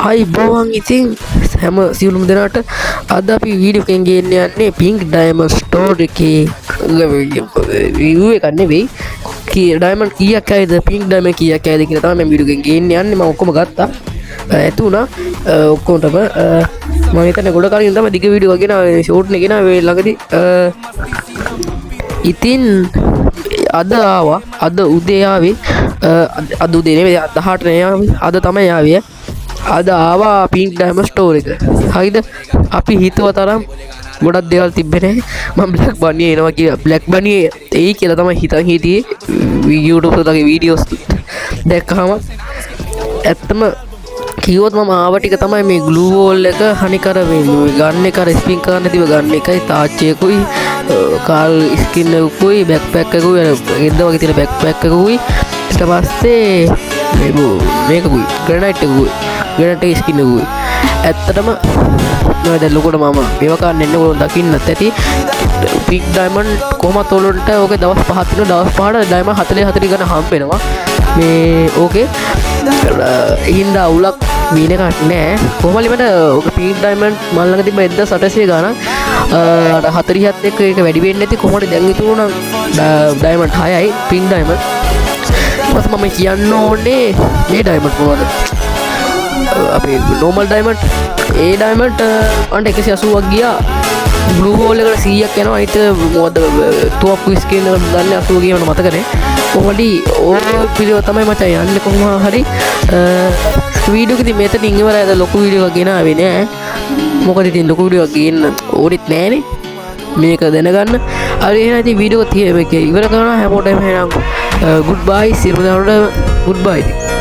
හයි බෝවන් ඉතින් හැම සියලුම දෙනාට අද අපි වීඩියෝ එකෙන් ගේන්න යන්නේ පින්ක් ඩයමන්ඩ් ස්ටෝර් එකේ රිවිව් එකක් නෙවෙයි ඩයමන්ඩ් කීයක් ආවේද පින්ක් ඩයමන්ඩ් කීයක් ආවේද කියලා තමයි මම වීඩියෝ එකෙන් ගේන්න යන්නේ. මම ඔක්කොම ගත්තා ඇති වුණා ඔක්කොටම මම හිතන්නේ ගොඩ කාලෙකින් තමයි දිග වීඩියෝ එකක් ගෙනාවේ ෂෝට් එකක් ගෙනාවේ ළඟදී ඉතින් අද ආවා අද උදේ ආවේ අද උදේ නෙවෙයි 18 නේ ආවේ අද තමයි ආවේ අද ආවා පින්ක් ඩයමන්ඩ් ස්ටෝර් එක. හරිද? අපි හිතුව තරම් ගොඩක් දේවල් තිබ්බේ නැහැ. මම බ්ලැක් බනි එනවා කියලා බ්ලැක් බනි එයි කියලා තමයි හිතන් හිටියේ YouTube එකේ වීඩියෝස් දැක්කම ඇත්තම කිව්වොත් මම ආව ටික තමයි මේ ග්ලූ වෝල් එක හනිකර මේ ගන්න එක ස්පින් කරන්න තිබ්බ ගන්න එකයි තාච්චයකුයි කාල් ස්කින් එකකුයි බෑක්පැක් එකකුයි එද්ද වගේ තියෙන බෑක්පැක් එකකුයි ඊට පස්සේ මේකකුයි ග්‍රැනයිට් එකකුයි ග්‍රැනයිට් එක ස්කින් එකකුයි ඇත්තටම මම දැන් ලොකුට මම මේවා ගන්න එන්න ඕන දකින්නත් ඇති පික් ඩයමන්ඩ් කොහමත් වලට ඕකේ දවස් 5ක් තියෙනවා දවස් 5ට ඩයමන්ඩ් 40 ගන්න හම්බ වෙනවා මේ ඕකේ හින්දා අවුලක් වීන එකක් නෑ කොහොමද මට ඔක පික් ඩයමන්ඩ් මල් ළඟ තිබ්බ 1800 ගානක් 40ත් එක්ක ඒක වැඩි වෙන්නේ නැති කොහොමද දැන් ඉතුරු නම් ඩයමන්ඩ් 6යි පික් ඩයමන්ඩ් ඊපස්සේ මම කියන්න ඕනේ මේ ඩයමන්ඩ් මොනවද අපේ නෝමල් ඩයමන්ඩ් ඒ ඩයමන්ඩ් අන්න 180ක් ගියා බ්ලූ හෝල් එකට 100ක් යනවා ඊට මොකද තුවක්කු ස්කින් එක දාන්නේ 80 ගියම මතක නැහැ කොහොමද ඕ වීඩියෝ තමයි මචං යන්නේ කොහොම හරි වීඩියෝ එකදී මෙතනින් ඉවරයි අද ලොකු වීඩියෝ එකක් ගෙනාවේ නෑ මොකද ඉතින් ලොකු වීඩියෝ එකක් ගේන්න ඕනෙත් නෑනේ මේක දැනගන්න හරි එහෙනම් ඉතින් වීඩියෝ එක ඉවර කරනවා හැමෝටම එහෙනම් good bye සියලු දෙනාට good bye